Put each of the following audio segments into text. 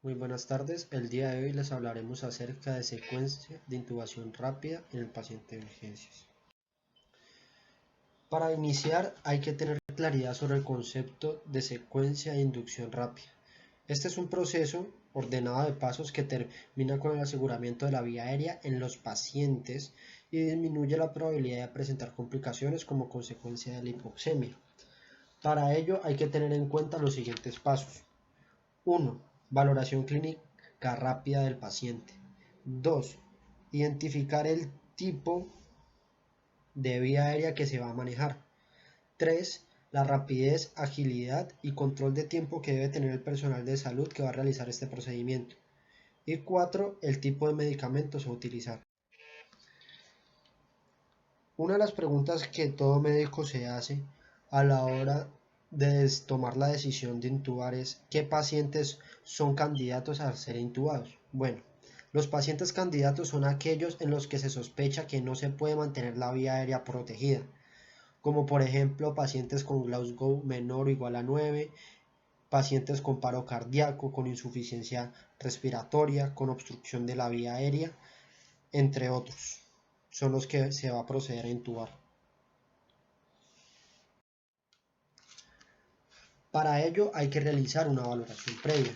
Muy buenas tardes, el día de hoy les hablaremos acerca de secuencia de intubación rápida en el paciente de urgencias. Para iniciar hay que tener claridad sobre el concepto de secuencia de inducción rápida. Este es un proceso ordenado de pasos que termina con el aseguramiento de la vía aérea en los pacientes y disminuye la probabilidad de presentar complicaciones como consecuencia de la hipoxemia. Para ello hay que tener en cuenta los siguientes pasos. 1. Valoración clínica rápida del paciente. 2. Identificar el tipo de vía aérea que se va a manejar. 3. La rapidez, agilidad y control de tiempo que debe tener el personal de salud que va a realizar este procedimiento. Y 4. El tipo de medicamentos a utilizar. Una de las preguntas que todo médico se hace a la hora de tomar la decisión de intubar es ¿qué pacientes son candidatos a ser intubados? Bueno, los pacientes candidatos son aquellos en los que se sospecha que no se puede mantener la vía aérea protegida, como por ejemplo pacientes con Glasgow menor o igual a 9, pacientes con paro cardíaco, con insuficiencia respiratoria, con obstrucción de la vía aérea, entre otros. Son los que se va a proceder a intubar. Para ello hay que realizar una valoración previa.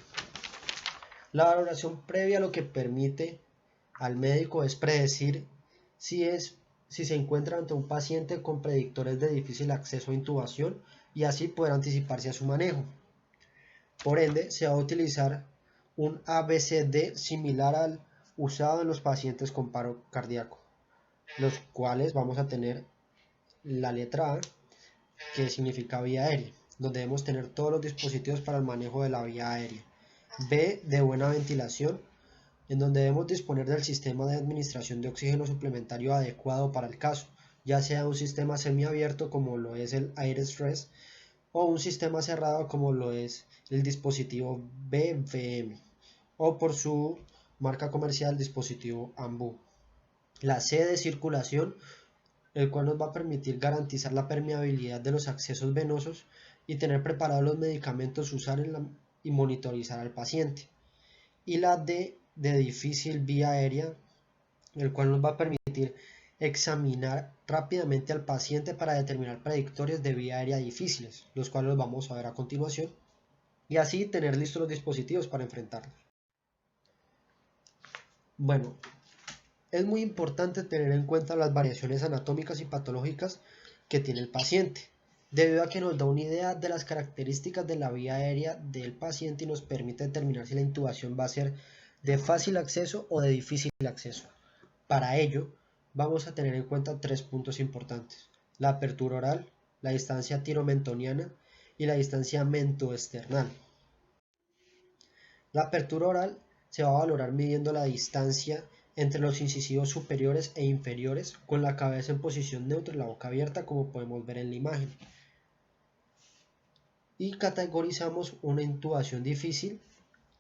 La valoración previa lo que permite al médico es predecir si se encuentra ante un paciente con predictores de difícil acceso a intubación y así poder anticiparse a su manejo. Por ende, se va a utilizar un ABCD similar al usado en los pacientes con paro cardíaco, los cuales vamos a tener la letra A, que significa vía aérea, donde debemos tener todos los dispositivos para el manejo de la vía aérea. B, de buena ventilación, en donde debemos disponer del sistema de administración de oxígeno suplementario adecuado para el caso, ya sea un sistema semiabierto como lo es el AirStress o un sistema cerrado como lo es el dispositivo BVM o por su marca comercial dispositivo AMBU. La C de circulación, el cual nos va a permitir garantizar la permeabilidad de los accesos venosos y tener preparados los medicamentos, usar y monitorizar al paciente. Y la D de difícil vía aérea, el cual nos va a permitir examinar rápidamente al paciente para determinar predictores de vía aérea difíciles, los cuales los vamos a ver a continuación, y así tener listos los dispositivos para enfrentarlos. Bueno, es muy importante tener en cuenta las variaciones anatómicas y patológicas que tiene el paciente, debido a que nos da una idea de las características de la vía aérea del paciente y nos permite determinar si la intubación va a ser de fácil acceso o de difícil acceso. Para ello, vamos a tener en cuenta tres puntos importantes: la apertura oral, la distancia tiromentoniana y la distancia mentoesternal. La apertura oral se va a valorar midiendo la distancia entre los incisivos superiores e inferiores con la cabeza en posición neutra y la boca abierta, como podemos ver en la imagen. Y categorizamos una intubación difícil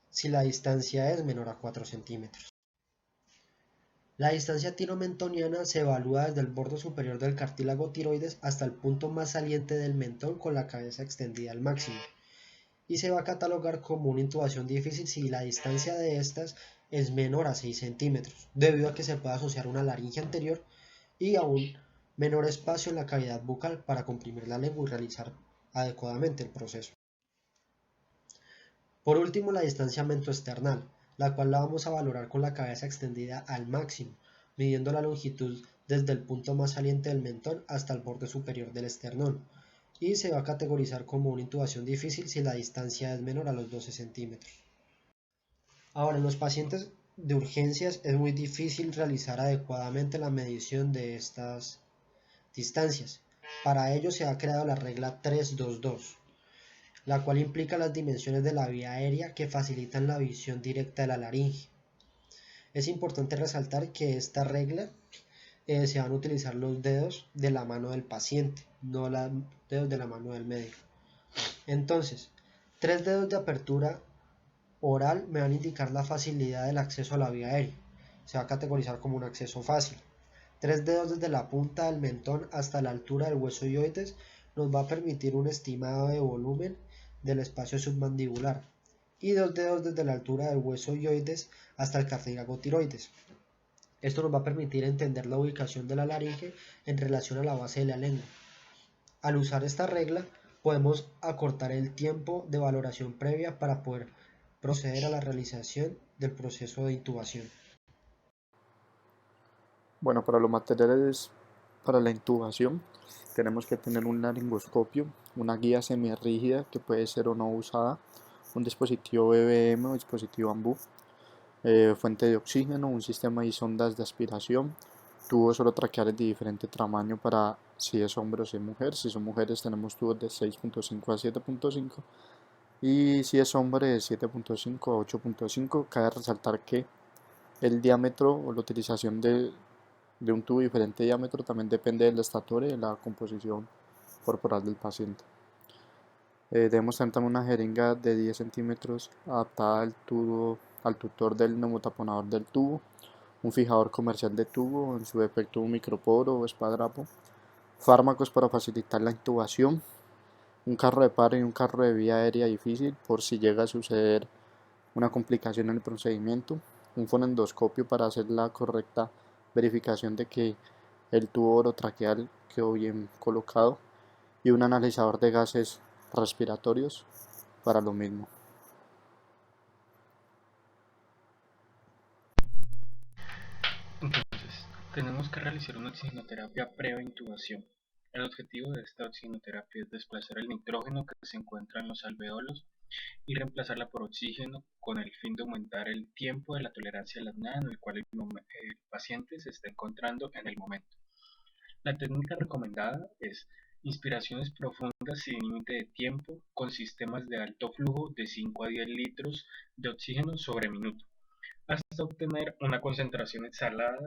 si la distancia es menor a 4 centímetros. La distancia tiromentoniana se evalúa desde el borde superior del cartílago tiroides hasta el punto más saliente del mentón con la cabeza extendida al máximo, y se va a catalogar como una intubación difícil si la distancia de estas es menor a 6 centímetros, debido a que se puede asociar una laringe anterior y a un menor espacio en la cavidad bucal para comprimir la lengua y realizar adecuadamente el proceso. Por último, la distancia mentoesternal, la cual la vamos a valorar con la cabeza extendida al máximo, midiendo la longitud desde el punto más saliente del mentón hasta el borde superior del esternón, y se va a categorizar como una intubación difícil si la distancia es menor a los 12 centímetros. Ahora, en los pacientes de urgencias es muy difícil realizar adecuadamente la medición de estas distancias. Para ello se ha creado la regla 322, la cual implica las dimensiones de la vía aérea que facilitan la visión directa de la laringe. Es importante resaltar que esta regla se van a utilizar los dedos de la mano del paciente, no los dedos de la mano del médico. Entonces, 3 dedos de apertura oral me van a indicar la facilidad del acceso a la vía aérea. Se va a categorizar como un acceso fácil. 3 dedos desde la punta del mentón hasta la altura del hueso ioides nos va a permitir un estimado de volumen del espacio submandibular. y 2 dedos desde la altura del hueso ioides hasta el cartílago tiroides. Esto nos va a permitir entender la ubicación de la laringe en relación a la base de la lengua. Al usar esta regla, podemos acortar el tiempo de valoración previa para poder proceder a la realización del proceso de intubación. Bueno, para los materiales para la intubación tenemos que tener un laringoscopio, una guía semirrígida que puede ser o no usada, un dispositivo BBM o dispositivo AMBU, fuente de oxígeno, un sistema de sondas de aspiración, tubos orotraqueales de diferente tamaño para si es hombre o si es mujer. Si son mujeres tenemos tubos de 6.5 a 7.5 y si es hombre de 7.5 a 8.5. Cabe resaltar que el diámetro o la utilización de un tubo de diferente diámetro también depende de la estatura y de la composición corporal del paciente. Debemos tener también una jeringa de 10 centímetros adaptada al tutor del neumotaponador del tubo, un fijador comercial de tubo, en su defecto un microporo o espadrapo, fármacos para facilitar la intubación, un carro de paro y un carro de vía aérea difícil por si llega a suceder una complicación en el procedimiento, un fonendoscopio para hacer la correcta verificación de que el tubo orotraqueal quedó bien colocado y un analizador de gases respiratorios para lo mismo. Entonces, tenemos que realizar una oxigenoterapia previa intubación. El objetivo de esta oxigenoterapia es desplazar el nitrógeno que se encuentra en los alveolos y reemplazarla por oxígeno con el fin de aumentar el tiempo de la tolerancia a la apnea en el cual el paciente se está encontrando en el momento. La técnica recomendada es inspiraciones profundas sin límite de tiempo con sistemas de alto flujo de 5 a 10 litros de oxígeno sobre minuto, hasta obtener una concentración exhalada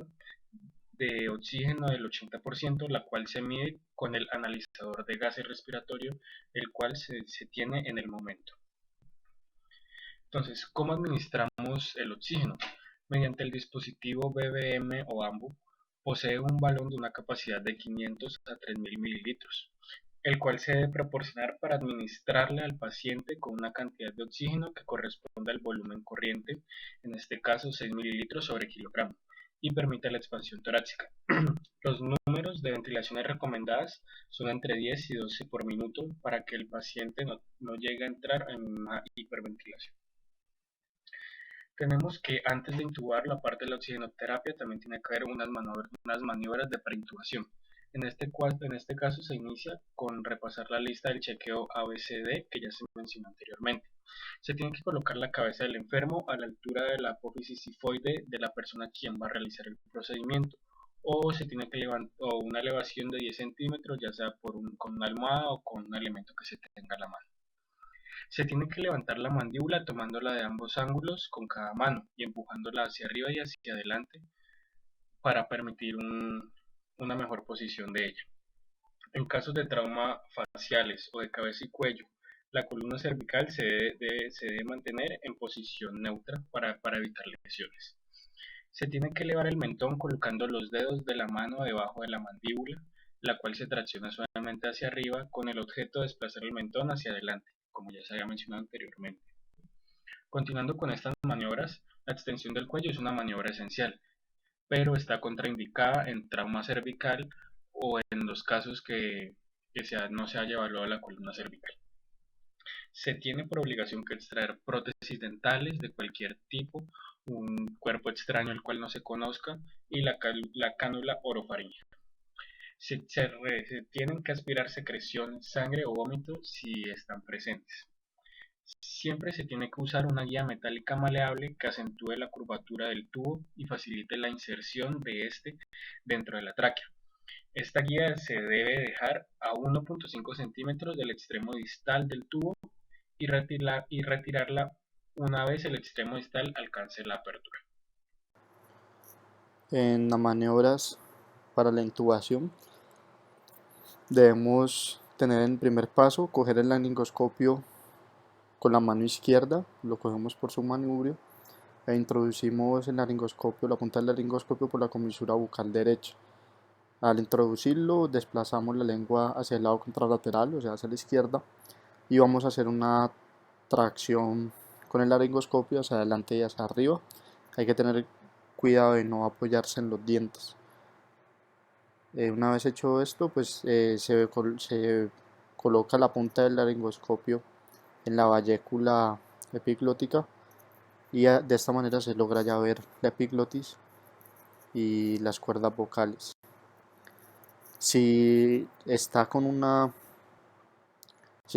de oxígeno del 80%, la cual se mide con el analizador de gases respiratorio, el cual se tiene en el momento. Entonces, ¿cómo administramos el oxígeno? Mediante el dispositivo BBM o AMBU, posee un balón de una capacidad de 500 a 3000 mililitros, el cual se debe proporcionar para administrarle al paciente con una cantidad de oxígeno que corresponde al volumen corriente, en este caso 6 mililitros sobre kilogramo, y permite la expansión torácica. Los números de ventilaciones recomendadas son entre 10 y 12 por minuto para que el paciente no llegue a entrar en una hiperventilación. Tenemos que antes de intubar la parte de la oxigenoterapia también tiene que haber unas maniobras de preintubación. En este caso se inicia con repasar la lista del chequeo ABCD que ya se mencionó anteriormente. Se tiene que colocar la cabeza del enfermo a la altura de la apófisis sifoide de la persona quien va a realizar el procedimiento, o se tiene que levantar una elevación de 10 centímetros, ya sea con una almohada o con un elemento que se tenga a la mano. Se tiene que levantar la mandíbula tomándola de ambos ángulos con cada mano y empujándola hacia arriba y hacia adelante para permitir una mejor posición de ella. En casos de trauma faciales o de cabeza y cuello, la columna cervical se debe mantener en posición neutra para evitar lesiones. Se tiene que elevar el mentón colocando los dedos de la mano debajo de la mandíbula, la cual se tracciona suavemente hacia arriba con el objeto de desplazar el mentón hacia adelante, como ya se había mencionado anteriormente. Continuando con estas maniobras, la extensión del cuello es una maniobra esencial, pero está contraindicada en trauma cervical o en los casos que no se haya evaluado la columna cervical. Se tiene por obligación que extraer prótesis dentales de cualquier tipo, un cuerpo extraño el cual no se conozca y la cánula orofaringea. Se tienen que aspirar secreciones, sangre o vómito si están presentes. Siempre se tiene que usar una guía metálica maleable que acentúe la curvatura del tubo y facilite la inserción de este dentro de la tráquea. Esta guía se debe dejar a 1.5 centímetros del extremo distal del tubo y retirarla una vez el extremo distal alcance la apertura. En las maniobras para la intubación debemos tener en primer paso, coger el laringoscopio con la mano izquierda, lo cogemos por su manubrio e introducimos el laringoscopio, la punta del laringoscopio por la comisura bucal derecha. Al introducirlo desplazamos la lengua hacia el lado contralateral, o sea hacia la izquierda, y vamos a hacer una tracción con el laringoscopio hacia adelante y hacia arriba. Hay que tener cuidado de no apoyarse en los dientes. Una vez hecho esto, pues se coloca la punta del laringoscopio en la vallécula epiglótica y de esta manera se logra ya ver la epiglotis y las cuerdas vocales. Sin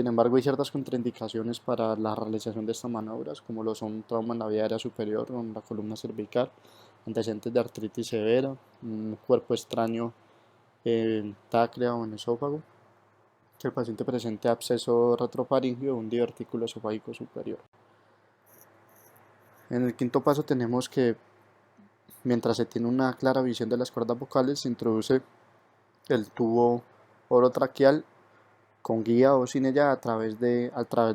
embargo, hay ciertas contraindicaciones para la realización de estas maniobras, como lo son trauma en la vía aérea superior o en la columna cervical, antecedentes de artritis severa, un cuerpo extraño en tráquea o en esófago, que el paciente presente absceso retrofaríngeo o un divertículo esofágico superior. En el quinto paso tenemos que, mientras se tiene una clara visión de las cuerdas vocales, se introduce el tubo orotraqueal con guía o sin ella a través de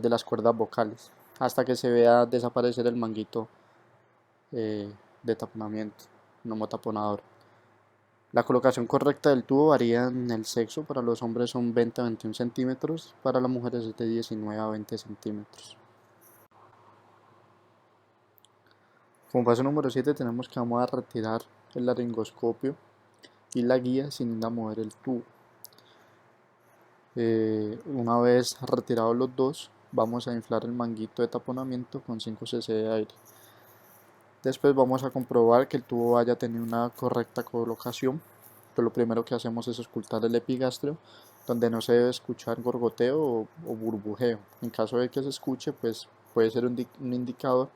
las cuerdas vocales, hasta que se vea desaparecer el manguito de taponamiento, neumotaponador. La colocación correcta del tubo varía en el sexo. Para los hombres son 20 a 21 centímetros, para las mujeres es de 19 a 20 centímetros. Como paso número 7 tenemos que vamos a retirar el laringoscopio y la guía sin ir a mover el tubo. Una vez retirados los dos, vamos a inflar el manguito de taponamiento con 5 cc de aire. Después vamos a comprobar que el tubo vaya a tener una correcta colocación. Entonces, lo primero que hacemos es auscultar el epigastrio, donde no se debe escuchar gorgoteo o burbujeo. En caso de que se escuche, pues puede ser un indicador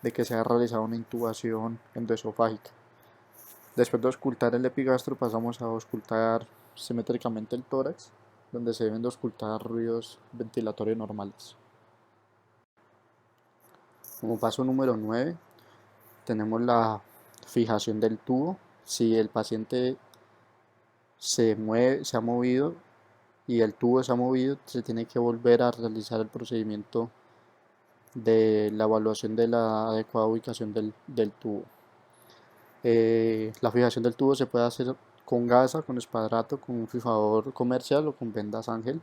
de que se ha realizado una intubación endoesofágica. Después de auscultar el epigastrio, pasamos a auscultar simétricamente el tórax, donde se deben de auscultar ruidos ventilatorios normales. Como paso número 9 tenemos la fijación del tubo. Si el paciente se ha movido y el tubo se ha movido, se tiene que volver a realizar el procedimiento de la evaluación de la adecuada ubicación del tubo. La fijación del tubo se puede hacer con gasa, con espadrato, con un fijador comercial o con vendas ángel.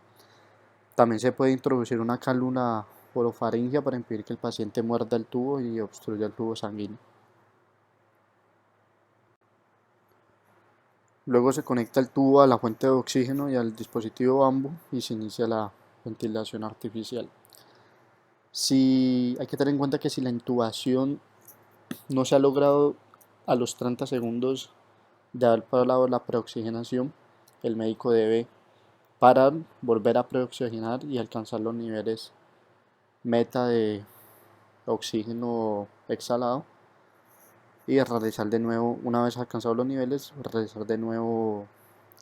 También se puede introducir una cálula orofaringia para impedir que el paciente muerda el tubo y obstruya el tubo sanguíneo. Luego se conecta el tubo a la fuente de oxígeno y al dispositivo AMBU y se inicia la ventilación artificial. Hay que tener en cuenta que si la intubación no se ha logrado a los 30 segundos de haber parado la preoxigenación, el médico debe parar, volver a preoxigenar y alcanzar los niveles meta de oxígeno exhalado y realizar de nuevo, una vez alcanzados los niveles, realizar de nuevo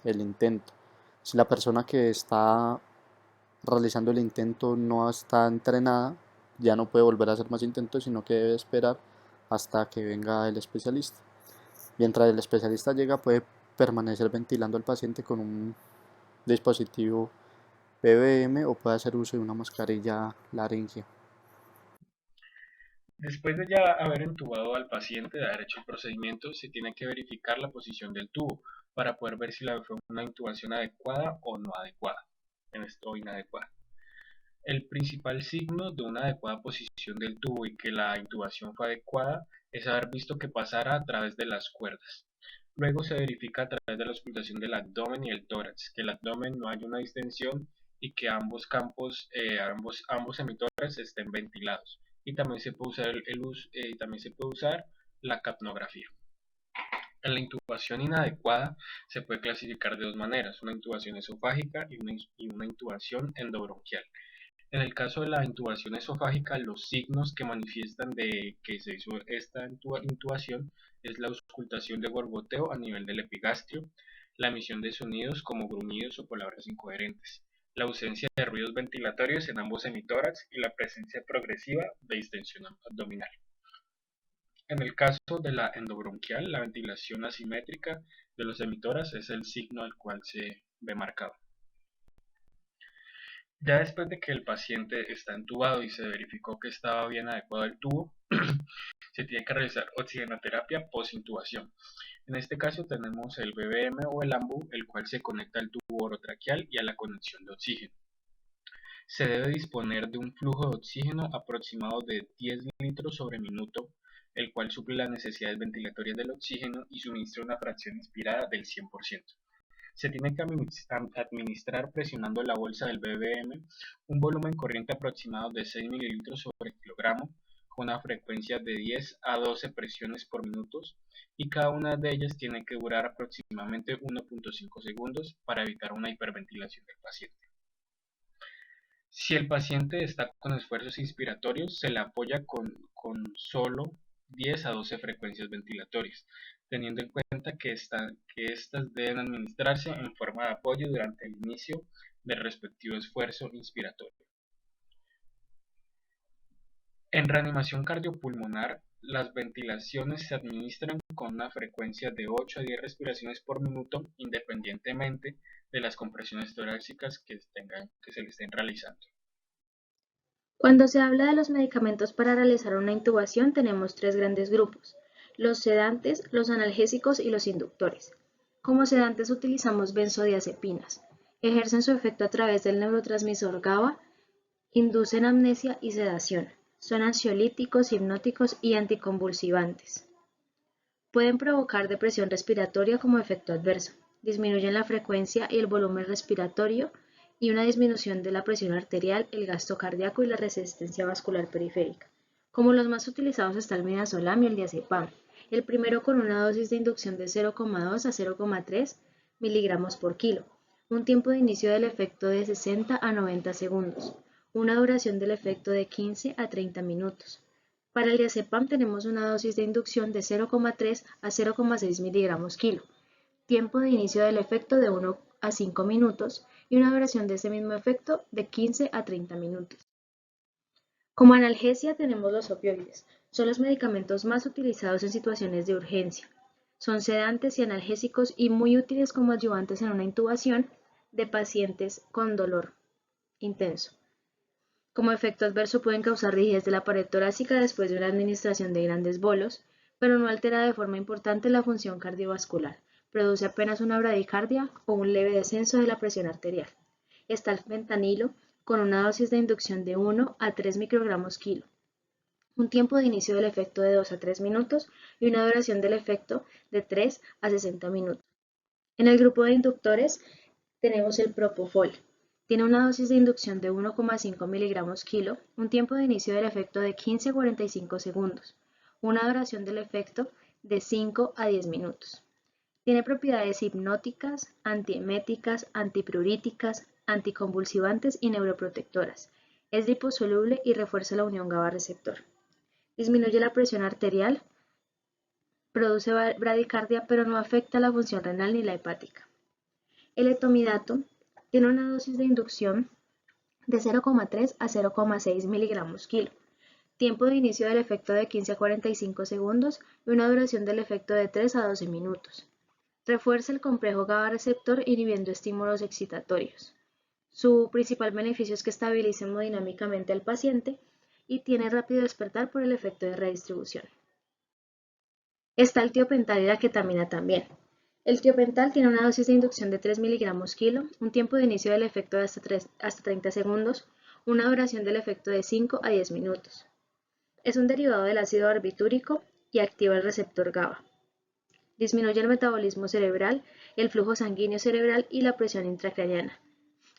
el intento. Si la persona que está realizando el intento no está entrenada, ya no puede volver a hacer más intentos, sino que debe esperar hasta que venga el especialista. Mientras el especialista llega, puede permanecer ventilando al paciente con un dispositivo BBM o puede hacer uso de una mascarilla laringea. Después de ya haber intubado al paciente, de haber hecho el procedimiento, se tiene que verificar la posición del tubo para poder ver si fue una intubación adecuada o no adecuada, o inadecuada. El principal signo de una adecuada posición del tubo y que la intubación fue adecuada es haber visto que pasara a través de las cuerdas. Luego se verifica a través de la auscultación del abdomen y el tórax, que el abdomen no haya una distensión y que ambos hemitórax estén ventilados. Y también se puede usar la capnografía. En la intubación inadecuada se puede clasificar de dos maneras, una intubación esofágica y una intubación endobronquial. En el caso de la intubación esofágica, los signos que manifiestan de que se hizo esta intubación es la auscultación de gorgoteo a nivel del epigastrio, la emisión de sonidos como gruñidos o palabras incoherentes, la ausencia de ruidos ventilatorios en ambos hemitórax y la presencia progresiva de distensión abdominal. En el caso de la endobronquial, la ventilación asimétrica de los hemitórax es el signo al cual se ve marcado. Ya después de que el paciente está entubado y se verificó que estaba bien adecuado el tubo, se tiene que realizar oxigenoterapia post-intubación. En este caso tenemos el BBM o el AMBU, el cual se conecta al tubo orotraqueal y a la conexión de oxígeno. Se debe disponer de un flujo de oxígeno aproximado de 10 litros sobre minuto, el cual suple las necesidades ventilatorias del oxígeno y suministra una fracción inspirada del 100%. Se tiene que administrar presionando la bolsa del BBM un volumen corriente aproximado de 6 mililitros sobre kilogramo, con una frecuencia de 10 a 12 presiones por minuto, y cada una de ellas tiene que durar aproximadamente 1.5 segundos para evitar una hiperventilación del paciente. Si el paciente está con esfuerzos inspiratorios, se le apoya con solo 10 a 12 frecuencias ventilatorias, teniendo en cuenta que estas deben administrarse en forma de apoyo durante el inicio del respectivo esfuerzo inspiratorio. En reanimación cardiopulmonar, las ventilaciones se administran con una frecuencia de 8 a 10 respiraciones por minuto, independientemente de las compresiones torácicas que se le estén realizando. Cuando se habla de los medicamentos para realizar una intubación, tenemos tres grandes grupos: los sedantes, los analgésicos y los inductores. Como sedantes utilizamos benzodiazepinas. Ejercen su efecto a través del neurotransmisor GABA, inducen amnesia y sedación. Son ansiolíticos, hipnóticos y anticonvulsivantes. Pueden provocar depresión respiratoria como efecto adverso. Disminuyen la frecuencia y el volumen respiratorio y una disminución de la presión arterial, el gasto cardíaco y la resistencia vascular periférica. Como los más utilizados está el midazolam y el diazepam. El primero con una dosis de inducción de 0,2 a 0,3 miligramos por kilo. Un tiempo de inicio del efecto de 60 a 90 segundos. Una duración del efecto de 15 a 30 minutos. Para el diazepam tenemos una dosis de inducción de 0,3 a 0,6 miligramos kilo. Tiempo de inicio del efecto de 1 a 5 minutos y una duración de ese mismo efecto de 15 a 30 minutos. Como analgesia tenemos los opioides. Son los medicamentos más utilizados en situaciones de urgencia. Son sedantes y analgésicos y muy útiles como ayudantes en una intubación de pacientes con dolor intenso. Como efecto adverso pueden causar rigidez de la pared torácica después de una administración de grandes bolos, pero no altera de forma importante la función cardiovascular. Produce apenas una bradicardia o un leve descenso de la presión arterial. Está el fentanilo con una dosis de inducción de 1 a 3 microgramos kilo. Un tiempo de inicio del efecto de 2 a 3 minutos y una duración del efecto de 3 a 60 minutos. En el grupo de inductores tenemos el propofol. Tiene una dosis de inducción de 1,5 miligramos kilo, un tiempo de inicio del efecto de 15 a 45 segundos, una duración del efecto de 5 a 10 minutos. Tiene propiedades hipnóticas, antieméticas, antipruritíticas, anticonvulsivantes y neuroprotectoras. Es liposoluble y refuerza la unión GABA-receptor. Disminuye la presión arterial, produce bradicardia, pero no afecta la función renal ni la hepática. El etomidato tiene una dosis de inducción de 0,3 a 0,6 miligramos kilo, tiempo de inicio del efecto de 15 a 45 segundos y una duración del efecto de 3 a 12 minutos. Refuerza el complejo GABA receptor inhibiendo estímulos excitatorios. Su principal beneficio es que estabiliza hemodinámicamente al paciente y tiene rápido despertar por el efecto de redistribución. Está el tiopental y la ketamina también. El tiopental tiene una dosis de inducción de 3 miligramos kilo, un tiempo de inicio del efecto de hasta 30 segundos, una duración del efecto de 5 a 10 minutos. Es un derivado del ácido barbitúrico y activa el receptor GABA. Disminuye el metabolismo cerebral, el flujo sanguíneo cerebral y la presión intracraneana.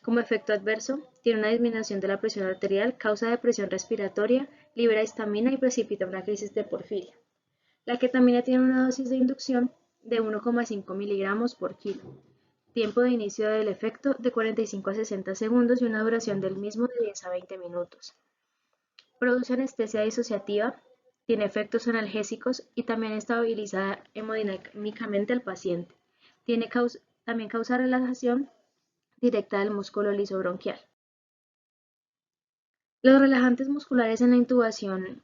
Como efecto adverso, tiene una disminución de la presión arterial, causa depresión respiratoria, libera histamina y precipita una crisis de porfiria. La ketamina tiene una dosis de inducción de 1,5 miligramos por kilo, tiempo de inicio del efecto de 45 a 60 segundos y una duración del mismo de 10 a 20 minutos. Produce anestesia disociativa, tiene efectos analgésicos y también estabiliza hemodinámicamente al paciente. También causa relajación directa del músculo liso bronquial. Los relajantes musculares en la intubación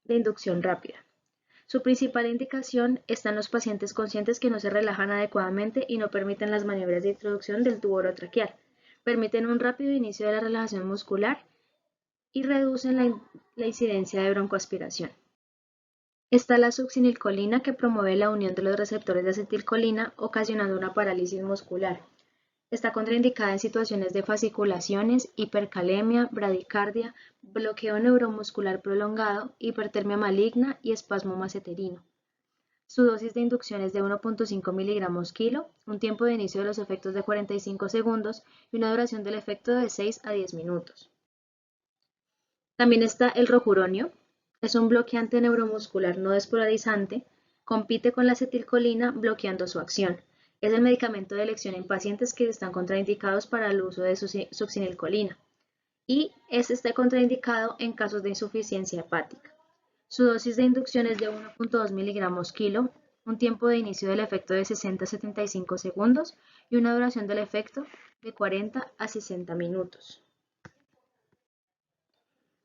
de inducción rápida. Su principal indicación está en los pacientes conscientes que no se relajan adecuadamente y no permiten las maniobras de introducción del tubo orotraqueal. Permiten un rápido inicio de la relajación muscular y reducen la incidencia de broncoaspiración. Está la succinilcolina, que promueve la unión de los receptores de acetilcolina, ocasionando una parálisis muscular. Está contraindicada en situaciones de fasciculaciones, hipercalemia, bradicardia, bloqueo neuromuscular prolongado, hipertermia maligna y espasmo maceterino. Su dosis de inducción es de 1.5 miligramos kilo, un tiempo de inicio de los efectos de 45 segundos y una duración del efecto de 6 a 10 minutos. También está el rocuronio, es un bloqueante neuromuscular no despolarizante, compite con la acetilcolina bloqueando su acción. Es el medicamento de elección en pacientes que están contraindicados para el uso de succinilcolina y está contraindicado en casos de insuficiencia hepática. Su dosis de inducción es de 1.2 miligramos kilo, un tiempo de inicio del efecto de 60 a 75 segundos y una duración del efecto de 40 a 60 minutos.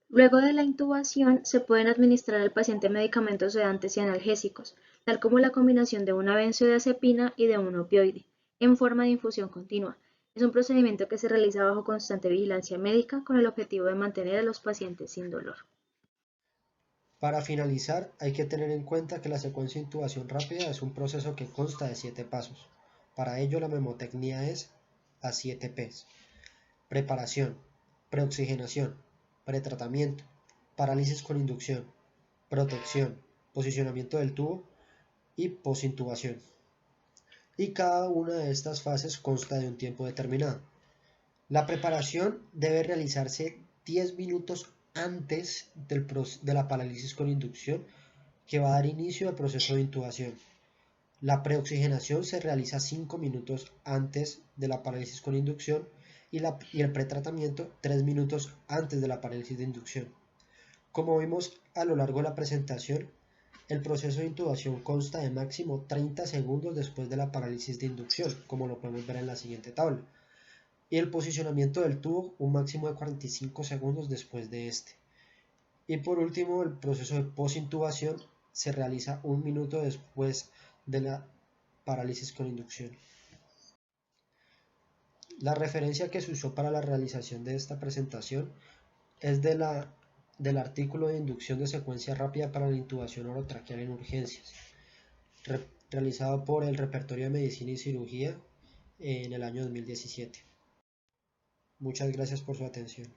Luego de la intubación, se pueden administrar al paciente medicamentos sedantes y analgésicos, tal como la combinación de una benzodiazepina y de un opioide, en forma de infusión continua. Es un procedimiento que se realiza bajo constante vigilancia médica con el objetivo de mantener a los pacientes sin dolor. Para finalizar, hay que tener en cuenta que la secuencia de intubación rápida es un proceso que consta de 7 pasos. Para ello, la memotecnia es a 7 Ps. Preparación, preoxigenación, pretratamiento, parálisis con inducción, protección, posicionamiento del tubo y posintubación. Y cada una de estas fases consta de un tiempo determinado. La preparación debe realizarse 10 minutos antes de la parálisis con inducción que va a dar inicio al proceso de intubación. La preoxigenación se realiza 5 minutos antes de la parálisis con inducción y el pretratamiento 3 minutos antes de la parálisis de inducción. Como vimos a lo largo de la presentación, el proceso de intubación consta de máximo 30 segundos después de la parálisis de inducción, como lo podemos ver en la siguiente tabla, y el posicionamiento del tubo un máximo de 45 segundos después de este. Y por último, el proceso de posintubación se realiza 1 minuto después de la parálisis con inducción. La referencia que se usó para la realización de esta presentación es del artículo de inducción de secuencia rápida para la intubación orotraqueal en urgencias, realizado por el Repertorio de Medicina y Cirugía en el año 2017. Muchas gracias por su atención.